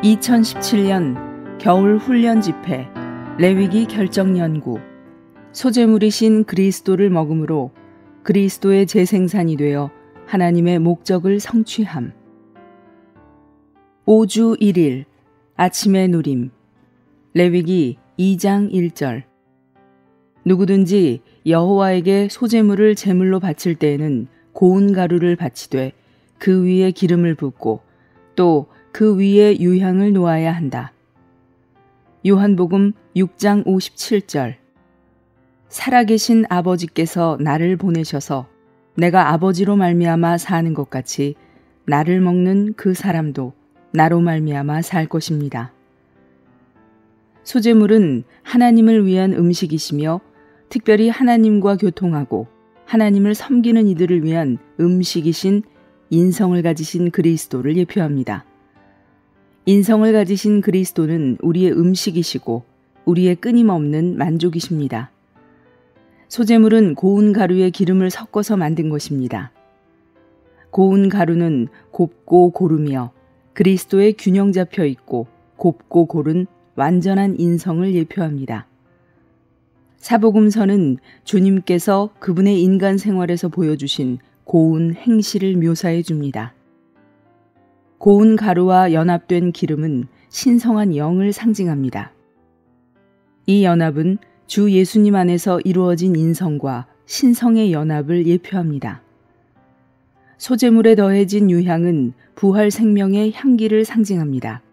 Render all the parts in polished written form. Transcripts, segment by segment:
2017년 겨울 훈련 집회 레위기 결정 연구 소재물이신 그리스도를 먹음으로 그리스도의 재생산이 되어 하나님의 목적을 성취함. 5주 1일 아침의 누림 레위기 2장 1절 누구든지 여호와에게 소재물을 제물로 바칠 때에는 고운 가루를 바치되 그 위에 기름을 붓고 또 그 위에 유향을 놓아야 한다. 요한복음 6장 57절 살아계신 아버지께서 나를 보내셔서 내가 아버지로 말미암아 사는 것 같이 나를 먹는 그 사람도 나로 말미암아 살 것입니다. 소재물은 하나님을 위한 음식이시며 특별히 하나님과 교통하고 하나님을 섬기는 이들을 위한 음식이신 인성을 가지신 그리스도를 예표합니다. 인성을 가지신 그리스도는 우리의 음식이시고 우리의 끊임없는 만족이십니다. 소재물은 고운 가루에 기름을 섞어서 만든 것입니다. 고운 가루는 곱고 고르며 그리스도의 균형 잡혀 있고 곱고 고른 완전한 인성을 예표합니다. 사복음서는 주님께서 그분의 인간 생활에서 보여주신 고운 행실을 묘사해 줍니다. 고운 가루와 연합된 기름은 신성한 영을 상징합니다. 이 연합은 주 예수님 안에서 이루어진 인성과 신성의 연합을 예표합니다. 소재물에 더해진 유향은 부활 생명의 향기를 상징합니다.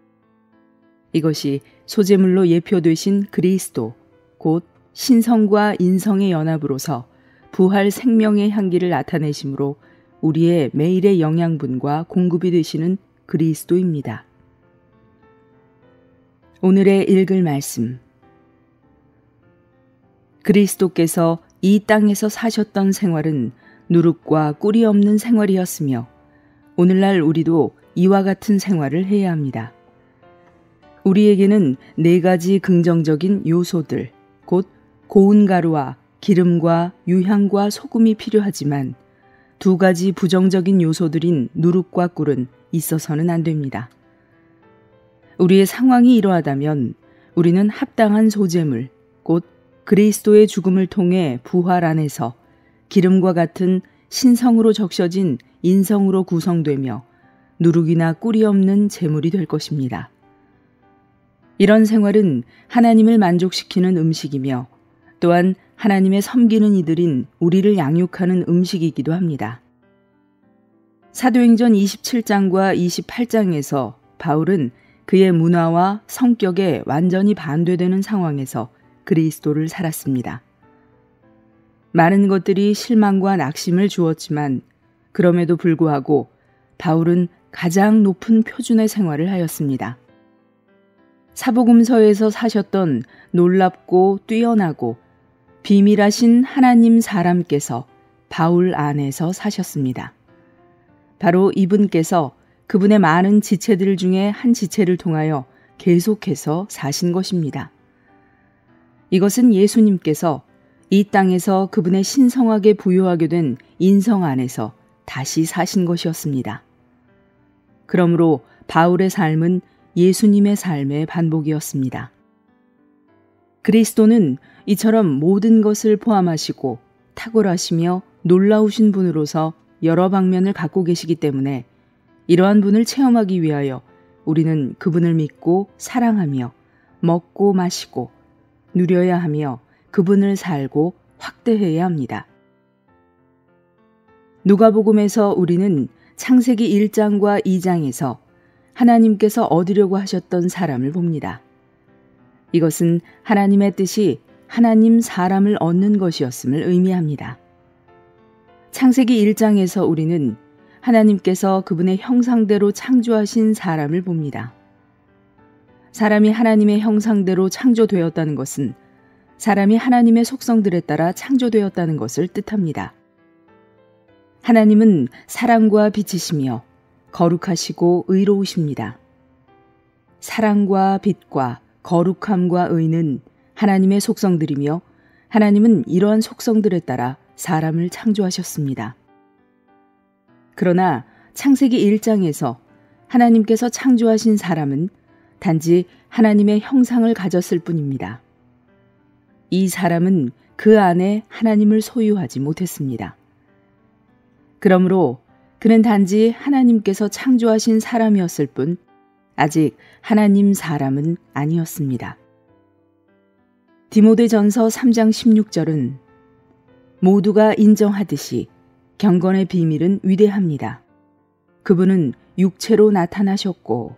이것이 소재물로 예표되신 그리스도, 곧 신성과 인성의 연합으로서 부활 생명의 향기를 나타내심으로 우리의 매일의 영양분과 공급이 되시는 그리스도입니다. 오늘의 읽을 말씀. 그리스도께서 이 땅에서 사셨던 생활은 누룩과 꿀이 없는 생활이었으며 오늘날 우리도 이와 같은 생활을 해야 합니다. 우리에게는 4가지 긍정적인 요소들, 곧 고운 가루와 기름과 유향과 소금이 필요하지만 2가지 부정적인 요소들인 누룩과 꿀은 있어서는 안 됩니다. 우리의 상황이 이러하다면 우리는 합당한 소재물, 곧 그리스도의 죽음을 통해 부활 안에서 기름과 같은 신성으로 적셔진 인성으로 구성되며 누룩이나 꿀이 없는 제물이 될 것입니다. 이런 생활은 하나님을 만족시키는 음식이며 또한 하나님의 섬기는 이들인 우리를 양육하는 음식이기도 합니다. 사도행전 27장과 28장에서 바울은 그의 문화와 성격에 완전히 반대되는 상황에서 그리스도를 살았습니다. 많은 것들이 실망과 낙심을 주었지만 그럼에도 불구하고 바울은 가장 높은 표준의 생활을 하였습니다. 사복음서에서 사셨던 놀랍고 뛰어나고 비밀하신 하나님 사람께서 바울 안에서 사셨습니다. 바로 이분께서 그분의 많은 지체들 중에 한 지체를 통하여 계속해서 사신 것입니다. 이것은 예수님께서 이 땅에서 그분의 신성하게 부여하게 된 인성 안에서 다시 사신 것이었습니다. 그러므로 바울의 삶은 예수님의 삶의 반복이었습니다. 그리스도는 이처럼 모든 것을 포함하시고 탁월하시며 놀라우신 분으로서 여러 방면을 갖고 계시기 때문에 이러한 분을 체험하기 위하여 우리는 그분을 믿고 사랑하며 먹고 마시고 누려야 하며 그분을 살고 확대해야 합니다. 누가복음에서 우리는 창세기 1장과 2장에서 하나님께서 얻으려고 하셨던 사람을 봅니다. 이것은 하나님의 뜻이 하나님 사람을 얻는 것이었음을 의미합니다. 창세기 1장에서 우리는 하나님께서 그분의 형상대로 창조하신 사람을 봅니다. 사람이 하나님의 형상대로 창조되었다는 것은 사람이 하나님의 속성들에 따라 창조되었다는 것을 뜻합니다. 하나님은 사랑과 빛이시며 거룩하시고 의로우십니다. 사랑과 빛과 거룩함과 의는 하나님의 속성들이며 하나님은 이러한 속성들에 따라 사람을 창조하셨습니다. 그러나 창세기 1장에서 하나님께서 창조하신 사람은 단지 하나님의 형상을 가졌을 뿐입니다. 이 사람은 그 안에 하나님을 소유하지 못했습니다. 그러므로 그는 단지 하나님께서 창조하신 사람이었을 뿐 아직 하나님 사람은 아니었습니다. 디모데전서 3장 16절은 모두가 인정하듯이 경건의 비밀은 위대합니다. 그분은 육체로 나타나셨고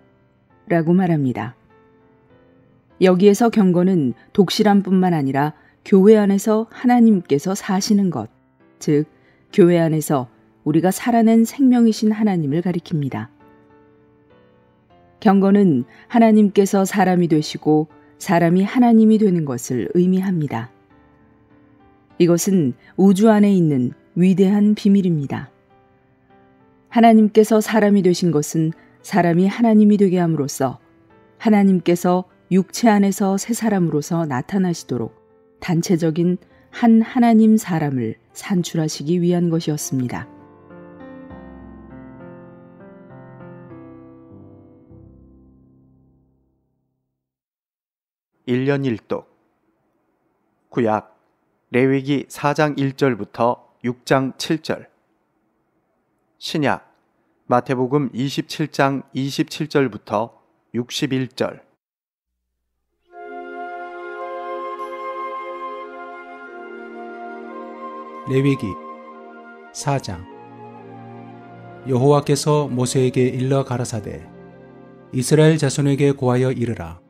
라고 말합니다. 여기에서 경건은 독실함뿐만 아니라 교회 안에서 하나님께서 사시는 것, 즉 교회 안에서 우리가 살아낸 생명이신 하나님을 가리킵니다. 경건은 하나님께서 사람이 되시고 사람이 하나님이 되는 것을 의미합니다. 이것은 우주 안에 있는 위대한 비밀입니다. 하나님께서 사람이 되신 것은 사람이 하나님이 되게 함으로써 하나님께서 육체 안에서 새 사람으로서 나타나시도록 단체적인 한 하나님 사람을 산출하시기 위한 것이었습니다. 일년 일독 구약 레위기 4장 1절부터 6장 7절 신약 마태복음 27장 27절부터 61절 레위기 4장 여호와께서 모세에게 일러 가라사대 이스라엘 자손에게 고하여 이르라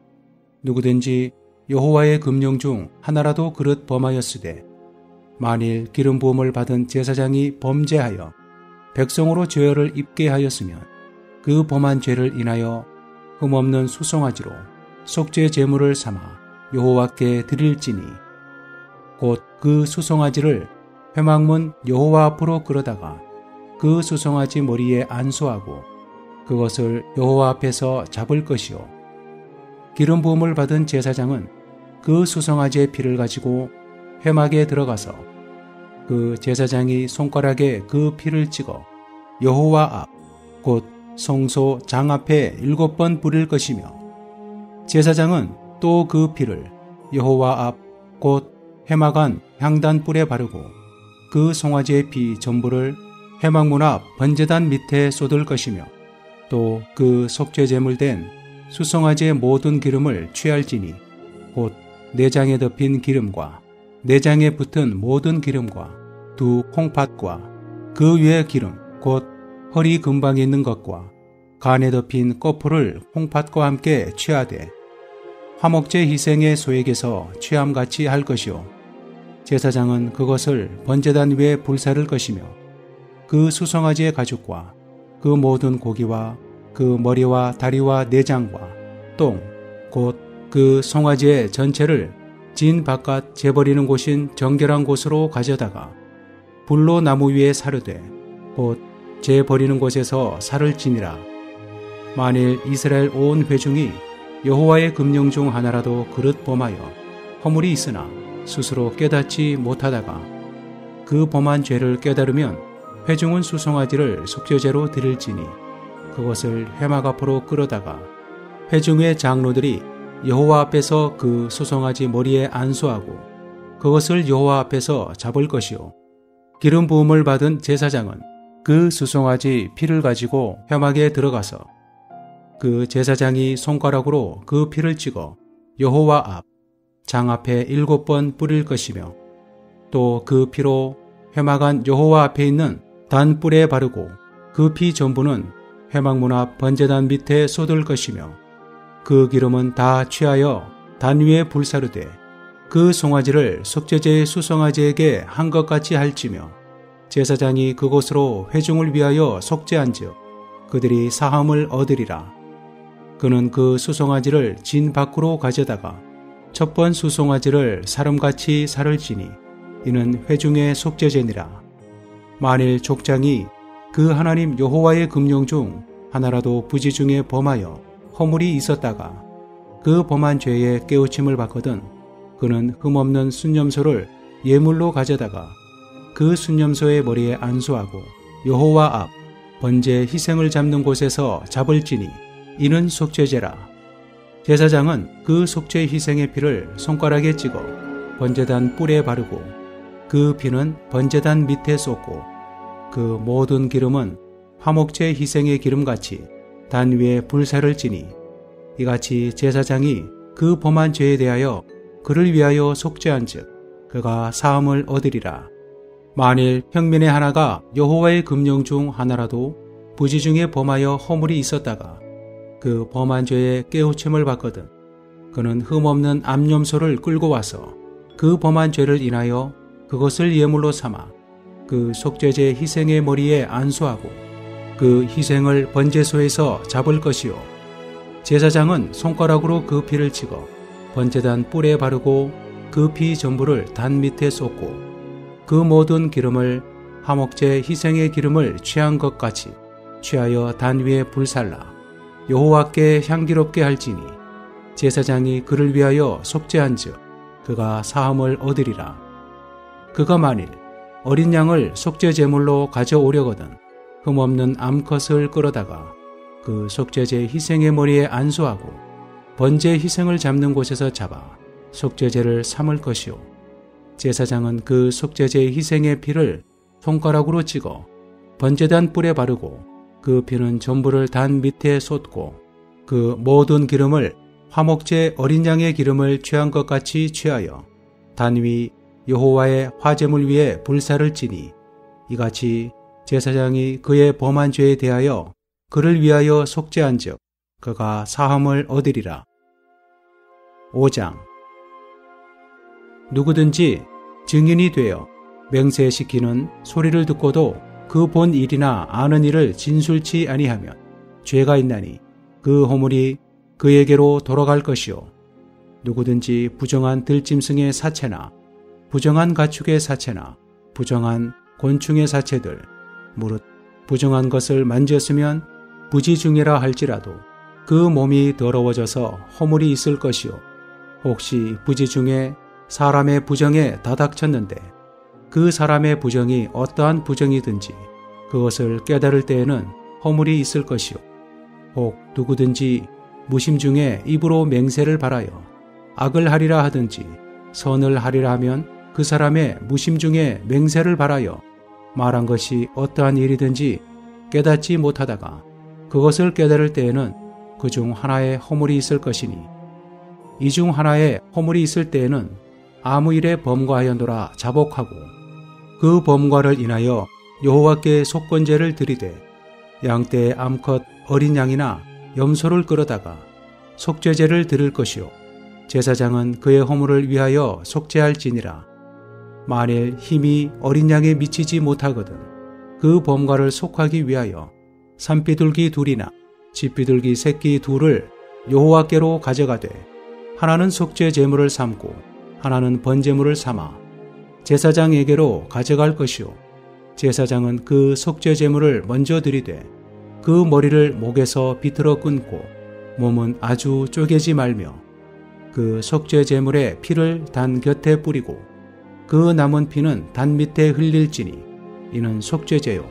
누구든지 여호와의 금령 중 하나라도 그릇 범하였으되 만일 기름 부음을 받은 제사장이 범죄하여 백성으로 죄를 입게 하였으면 그 범한 죄를 인하여 흠없는 수송아지로 속죄 제물을 삼아 여호와께 드릴지니 곧 그 수송아지를 회막문 여호와 앞으로 끌어다가 그 수송아지 머리에 안수하고 그것을 여호와 앞에서 잡을 것이요 기름 부음을 받은 제사장은 그 수송아지의 피를 가지고 회막에 들어가서 그 제사장이 손가락에 그 피를 찍어 여호와 앞 곧 성소 장 앞에 7번 뿌릴 것이며 제사장은 또 그 피를 여호와 앞 곧 회막 안 향단 뿔에 바르고 그 송아지의 피 전부를 회막문 앞 번제단 밑에 쏟을 것이며 또 그 속죄제물 된 수송아지의 모든 기름을 취할지니 곧 내장에 덮인 기름과 내장에 붙은 모든 기름과 두 콩팥과 그 위에 기름 곧 허리 근방에 있는 것과 간에 덮인 꺼풀을 콩팥과 함께 취하되 화목제 희생의 소액에서 취함같이 할 것이요 제사장은 그것을 번제단 위에 불사를 것이며 그 수송아지의 가죽과 그 모든 고기와 그 머리와 다리와 내장과 똥 곧 그 송아지의 전체를 진 바깥 재버리는 곳인 정결한 곳으로 가져다가 불로 나무 위에 사르되 곧 재버리는 곳에서 살을 지니라. 만일 이스라엘 온 회중이 여호와의 금령 중 하나라도 그릇 범하여 허물이 있으나 스스로 깨닫지 못하다가 그 범한 죄를 깨달으면 회중은 수송아지를 속죄제로 드릴지니 그것을 회막 앞으로 끌어다가 회중의 장로들이 여호와 앞에서 그 수송아지 머리에 안수하고 그것을 여호와 앞에서 잡을 것이요 기름 부음을 받은 제사장은 그 수송아지 피를 가지고 회막에 들어가서 그 제사장이 손가락으로 그 피를 찍어 여호와 앞 장 앞에 7번 뿌릴 것이며 또 그 피로 회막 안 여호와 앞에 있는 단뿔에 바르고 그 피 전부는 회막문 앞 번제단 밑에 쏟을 것이며 그 기름은 다 취하여 단 위에 불사르되 그 송아지를 속죄제의 수송아지에게 한 것 같이 할지며 제사장이 그곳으로 회중을 위하여 속죄한즉 그들이 사함을 얻으리라. 그는 그 수송아지를 진 밖으로 가져다가 첫 번 수송아지를 사름같이 살을지니 이는 회중의 속죄제니라. 만일 족장이 그 하나님 여호와의 금령 중 하나라도 부지 중에 범하여 허물이 있었다가 그 범한 죄에 깨우침을 받거든 그는 흠없는 순념소를 예물로 가져다가 그 순념소의 머리에 안수하고 여호와 앞 번제 희생을 잡는 곳에서 잡을지니 이는 속죄제라. 제사장은 그 속죄 희생의 피를 손가락에 찍어 번제단 뿔에 바르고 그 피는 번제단 밑에 쏟고 그 모든 기름은 화목제 희생의 기름같이 단 위에 불사를 지니 이같이 제사장이 그 범한 죄에 대하여 그를 위하여 속죄한즉 그가 사함을 얻으리라. 만일 평민의 하나가 여호와의 금령 중 하나라도 부지 중에 범하여 허물이 있었다가 그 범한 죄에 깨우침을 받거든 그는 흠없는 암염소를 끌고 와서 그 범한 죄를 인하여 그것을 예물로 삼아 그 속죄제 희생의 머리에 안수하고 그 희생을 번제소에서 잡을 것이요 제사장은 손가락으로 그 피를 찍어 번제단 뿔에 바르고 그 피 전부를 단 밑에 쏟고 그 모든 기름을 화목제 희생의 기름을 취한 것 같이 취하여 단 위에 불살라 여호와께 향기롭게 할지니 제사장이 그를 위하여 속죄한즉 그가 사함을 얻으리라. 그가 만일 어린 양을 속죄 제물로 가져오려거든 흠없는 암컷을 끌어다가 그 속죄제 희생의 머리에 안수하고 번제 희생을 잡는 곳에서 잡아 속죄제를 삼을 것이요 제사장은 그 속죄제 희생의 피를 손가락으로 찍어 번제단 뿔에 바르고 그 피는 전부를 단 밑에 쏟고 그 모든 기름을 화목제 어린 양의 기름을 취한 것 같이 취하여 단 위 여호와의 화제물 위에 불사를 지니 이같이 제사장이 그의 범한 죄에 대하여 그를 위하여 속죄한즉 그가 사함을 얻으리라. 5장 누구든지 증인이 되어 맹세시키는 소리를 듣고도 그 본 일이나 아는 일을 진술치 아니하면 죄가 있나니 그 허물이 그에게로 돌아갈 것이요 누구든지 부정한 들짐승의 사체나 부정한 가축의 사체나 부정한 곤충의 사체들 무릇 부정한 것을 만졌으면 부지중이라 할지라도 그 몸이 더러워져서 허물이 있을 것이요 혹시 부지중에 사람의 부정에 다닥쳤는데 그 사람의 부정이 어떠한 부정이든지 그것을 깨달을 때에는 허물이 있을 것이요 혹 누구든지 무심 중에 입으로 맹세를 바라여 악을 하리라 하든지 선을 하리라 하면 그 사람의 무심 중에 맹세를 바라여 말한 것이 어떠한 일이든지 깨닫지 못하다가 그것을 깨달을 때에는 그 중 하나의 허물이 있을 것이니 이 중 하나의 허물이 있을 때에는 아무 일에 범과하였노라 자복하고 그 범과를 인하여 여호와께 속건제를 드리되 양떼의 암컷 어린 양이나 염소를 끌어다가 속죄제를 드릴 것이요 제사장은 그의 허물을 위하여 속죄할지니라. 만일 힘이 어린 양에 미치지 못하거든 그 범과를 속하기 위하여 산비둘기 둘이나 쥐비둘기 새끼 둘을 여호와께로 가져가되 하나는 속죄 제물을 삼고 하나는 번제물을 삼아 제사장에게로 가져갈 것이요 제사장은 그 속죄 제물을 먼저 드리되 그 머리를 목에서 비틀어 끊고 몸은 아주 쪼개지 말며 그 속죄 제물의 피를 단 곁에 뿌리고 그 남은 피는 단 밑에 흘릴지니 이는 속죄제요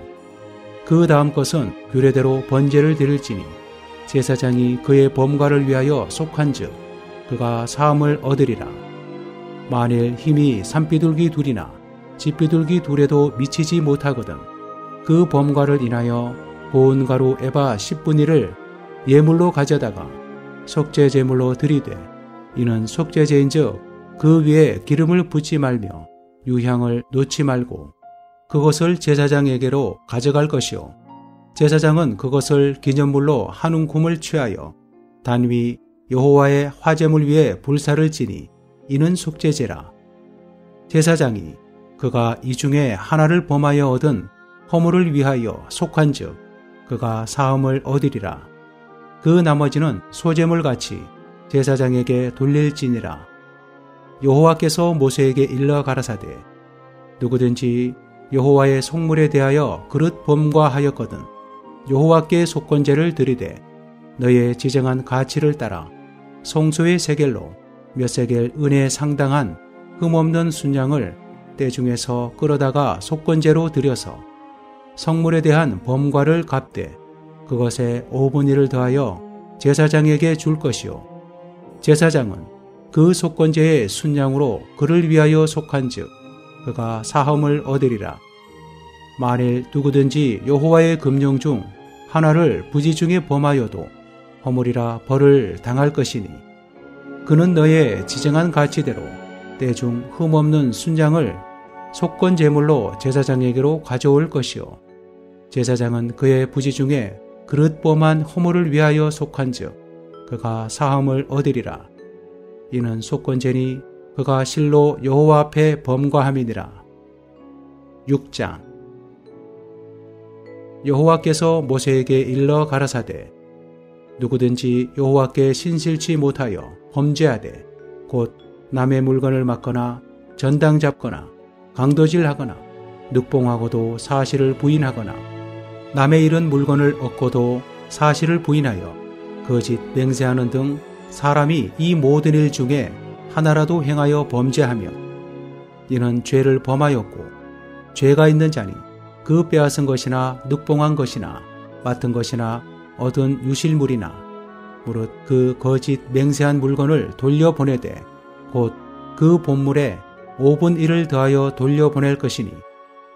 그 다음 것은 규례대로 번제를 드릴지니 제사장이 그의 범과를 위하여 속한즉 그가 사함을 얻으리라. 만일 힘이 산비둘기 둘이나 쥐비둘기 둘에도 미치지 못하거든 그 범과를 인하여 고운 가루 에바 10분의 1을 예물로 가져다가 속죄제물로 드리되 이는 속죄제인즉 그 위에 기름을 붓지 말며 유향을 놓지 말고 그것을 제사장에게로 가져갈 것이요 제사장은 그것을 기념물로 한 움큼을 취하여 단 위 여호와의 화제물 위에 불사를 지니 이는 속죄제라. 제사장이 그가 이 중에 하나를 범하여 얻은 허물을 위하여 속한즉 그가 사함을 얻으리라. 그 나머지는 소제물같이 제사장에게 돌릴지니라. 여호와께서 모세에게 일러 가라사대 누구든지 여호와의 속물에 대하여 그릇 범과하였거든 여호와께 속건제를 드리되 너의 지정한 가치를 따라 송소의 세겔로 몇 세겔 은에 상당한 흠없는 순양을 떼중에서 끌어다가 속건제로 드려서 성물에 대한 범과를 갚되 그것에 5분의 1을 더하여 제사장에게 줄 것이요 제사장은 그 속건제의 순양으로 그를 위하여 속한즉 그가 사함을 얻으리라. 만일 누구든지 여호와의 금령 중 하나를 부지 중에 범하여도 허물이라 벌을 당할 것이니 그는 너의 지정한 가치대로 때중 흠없는 순양을 속건 제물로 제사장에게로 가져올 것이요 제사장은 그의 부지 중에 그릇 범한 허물을 위하여 속한즉 그가 사함을 얻으리라. 이는 속건제니 그가 실로 여호와 앞에 범과함이니라. 6장. 여호와께서 모세에게 일러 가라사대 누구든지 여호와께 신실치 못하여 범죄하되 곧 남의 물건을 막거나 전당 잡거나 강도질하거나 늑봉하고도 사실을 부인하거나 남의 잃은 물건을 얻고도 사실을 부인하여 거짓 맹세하는 등 사람이 이 모든 일 중에 하나라도 행하여 범죄하면 이는 죄를 범하였고 죄가 있는 자니 그 빼앗은 것이나 늑봉한 것이나 맡은 것이나 얻은 유실물이나 무릇 그 거짓 맹세한 물건을 돌려보내되 곧 그 본물에 5분 1을 더하여 돌려보낼 것이니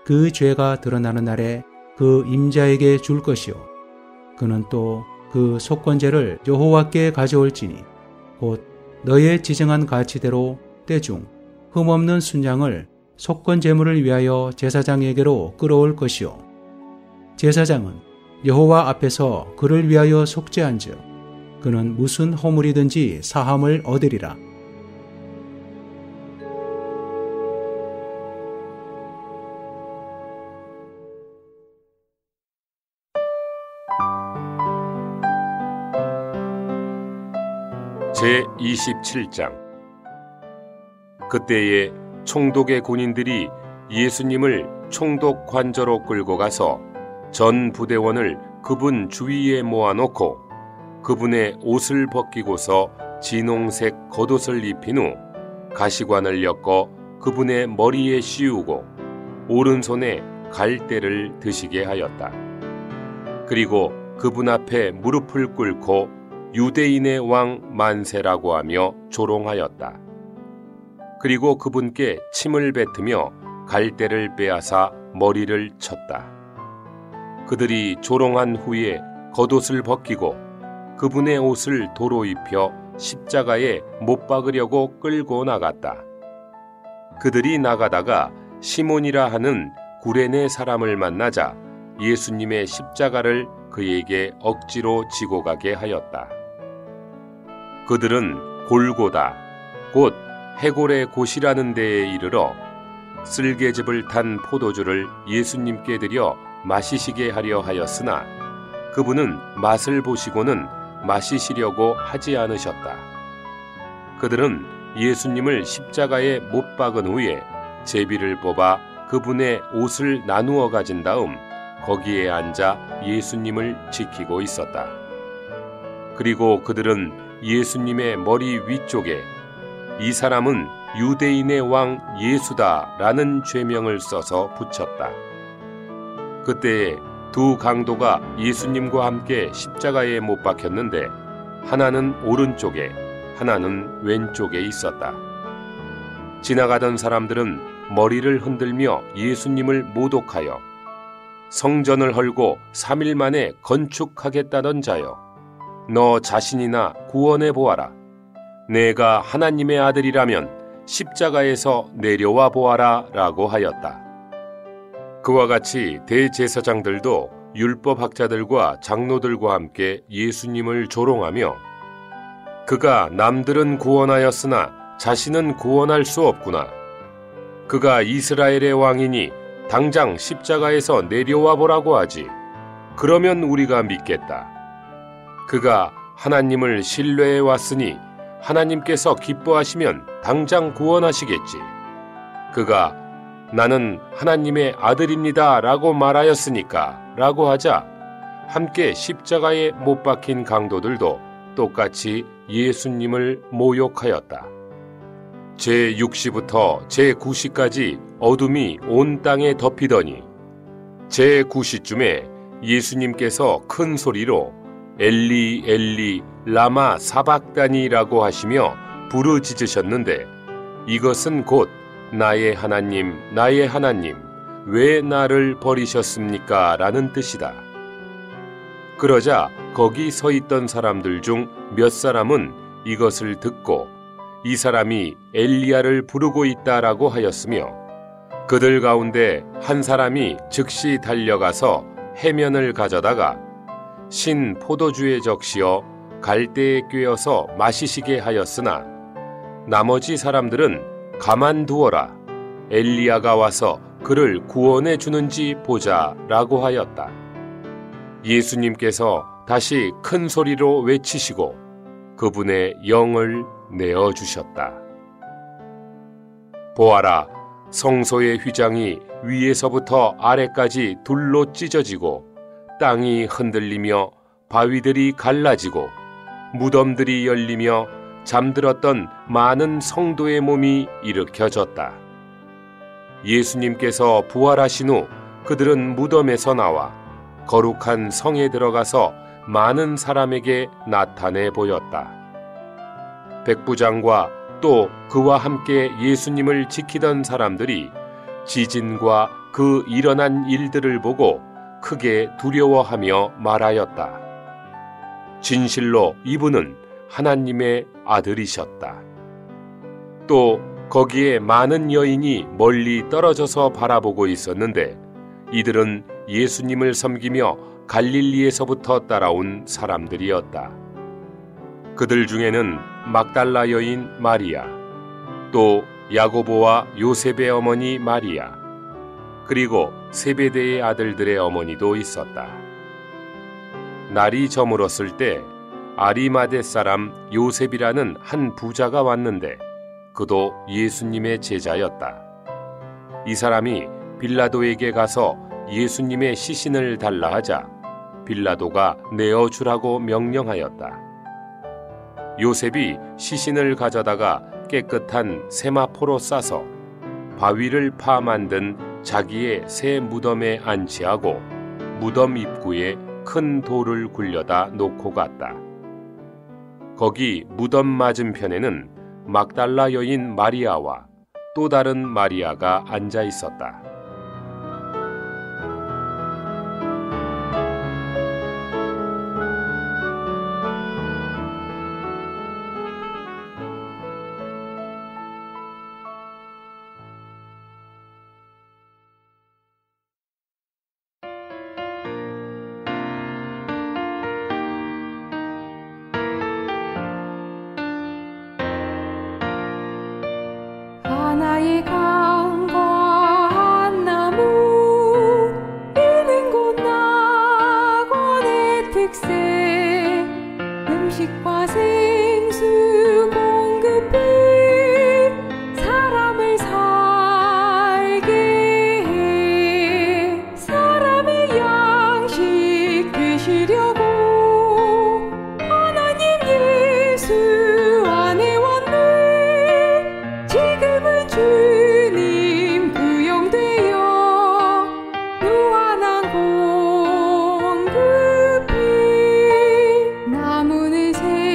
그 죄가 드러나는 날에 그 임자에게 줄 것이요 그는 또 그 속건제를 여호와께 가져올지니 곧 너의 지정한 가치대로 때중 흠없는 순양을 속건 제물을 위하여 제사장에게로 끌어올 것이요 제사장은 여호와 앞에서 그를 위하여 속죄한즉 그는 무슨 허물이든지 사함을 얻으리라. 제27장. 그때에 총독의 군인들이 예수님을 총독 관저로 끌고 가서 전 부대원을 그분 주위에 모아놓고 그분의 옷을 벗기고서 진홍색 겉옷을 입힌 후 가시관을 엮어 그분의 머리에 씌우고 오른손에 갈대를 드시게 하였다. 그리고 그분 앞에 무릎을 꿇고 유대인의 왕 만세라고 하며 조롱하였다. 그리고 그분께 침을 뱉으며 갈대를 빼앗아 머리를 쳤다. 그들이 조롱한 후에 겉옷을 벗기고 그분의 옷을 도로 입혀 십자가에 못 박으려고 끌고 나갔다. 그들이 나가다가 시몬이라 하는 구레네 사람을 만나자 예수님의 십자가를 그에게 억지로 지고 가게 하였다. 그들은 골고다 곧 해골의 곳이라는 데에 이르러 쓸개즙을 탄 포도주를 예수님께 드려 마시시게 하려 하였으나 그분은 맛을 보시고는 마시시려고 하지 않으셨다. 그들은 예수님을 십자가에 못 박은 후에 제비를 뽑아 그분의 옷을 나누어 가진 다음 거기에 앉아 예수님을 지키고 있었다. 그리고 그들은 예수님의 머리 위쪽에 이 사람은 유대인의 왕 예수다 라는 죄명을 써서 붙였다. 그때에 두 강도가 예수님과 함께 십자가에 못 박혔는데 하나는 오른쪽에 하나는 왼쪽에 있었다. 지나가던 사람들은 머리를 흔들며 예수님을 모독하여 성전을 헐고 3일 만에 건축하겠다던 자여 너 자신이나 구원해 보아라. 내가 하나님의 아들이라면 십자가에서 내려와 보아라 라고 하였다. 그와 같이 대제사장들도 율법학자들과 장로들과 함께 예수님을 조롱하며 그가 남들은 구원하였으나 자신은 구원할 수 없구나. 그가 이스라엘의 왕이니 당장 십자가에서 내려와 보라고 하지. 그러면 우리가 믿겠다. 그가 하나님을 신뢰해 왔으니 하나님께서 기뻐하시면 당장 구원하시겠지. 그가 나는 하나님의 아들입니다 라고 말하였으니까 라고 하자 함께 십자가에 못 박힌 강도들도 똑같이 예수님을 모욕하였다. 제6시부터 제9시까지 어둠이 온 땅에 덮이더니 제9시쯤에 예수님께서 큰 소리로 엘리 엘리 라마 사박다니라고 하시며 부르짖으셨는데 이것은 곧 나의 하나님 나의 하나님 왜 나를 버리셨습니까? 라는 뜻이다. 그러자 거기 서 있던 사람들 중 몇 사람은 이것을 듣고 이 사람이 엘리야를 부르고 있다라고 하였으며 그들 가운데 한 사람이 즉시 달려가서 해면을 가져다가 신 포도주에 적시어 갈대에 꿰어서 마시시게 하였으나 나머지 사람들은 가만두어라 엘리야가 와서 그를 구원해 주는지 보자라고 하였다. 예수님께서 다시 큰 소리로 외치시고 그분의 영을 내어주셨다. 보아라, 성소의 휘장이 위에서부터 아래까지 둘로 찢어지고 땅이 흔들리며 바위들이 갈라지고 무덤들이 열리며 잠들었던 많은 성도의 몸이 일으켜졌다. 예수님께서 부활하신 후 그들은 무덤에서 나와 거룩한 성에 들어가서 많은 사람에게 나타내 보였다. 백부장과 또 그와 함께 예수님을 지키던 사람들이 지진과 그 일어난 일들을 보고 크게 두려워하며 말하였다. 진실로 이분은 하나님의 아들이셨다. 또 거기에 많은 여인이 멀리 떨어져서 바라보고 있었는데 이들은 예수님을 섬기며 갈릴리에서부터 따라온 사람들이었다. 그들 중에는 막달라 여인 마리아, 또 야고보와 요셉의 어머니 마리아, 그리고 세베대의 아들들의 어머니도 있었다. 날이 저물었을 때 아리마대 사람 요셉이라는 한 부자가 왔는데 그도 예수님의 제자였다. 이 사람이 빌라도에게 가서 예수님의 시신을 달라 하자 빌라도가 내어주라고 명령하였다. 요셉이 시신을 가져다가 깨끗한 세마포로 싸서 바위를 파 만든 자기의 새 무덤에 안치하고 무덤 입구에 큰 돌을 굴려다 놓고 갔다. 거기 무덤 맞은편에는 막달라 여인 마리아와 또 다른 마리아가 앉아 있었다. 하나의 강과 한 나무 이는 곧 낙원의 특색 음식과 생수 공급해 사람을 살게 해 사람의 양식 되시려고 하나님 예수 안에 왔네 지금은 주님 구용되어 무한한 공급이 나무는 새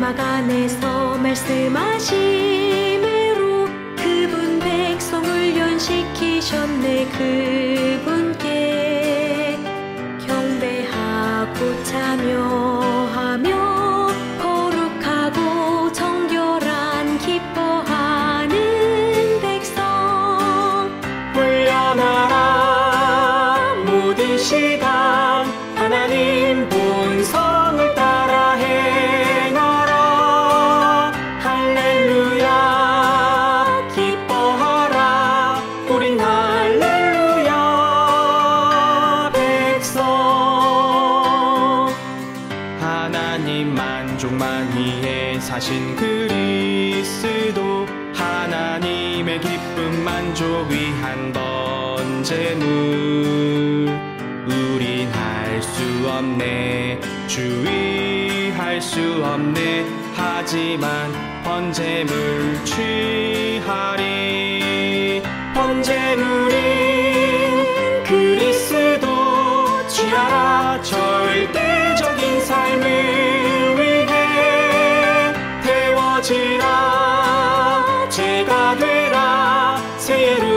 사막 안에서 말씀하심으로 그분 백성을 연식시키셨네. 그분께 경배하고 참여하며 거룩하고 정결한 기뻐하는 백성 훈련하라. 모든 시간 하나님 본성을 따라 행하라. 할렐루야 기뻐하라. 우린 할렐루야 백성. 하나님 만족만이에 사신 그리스도 하나님의 기쁨 만족 위한 번제물. 우린 할 수 없네 주의할 수 없네. 하지만 번제물 취하리. 번제물인 그리스도 취하라. 절대적인 삶을 위해 태워지라. 죄가 되라. 새 예루살렘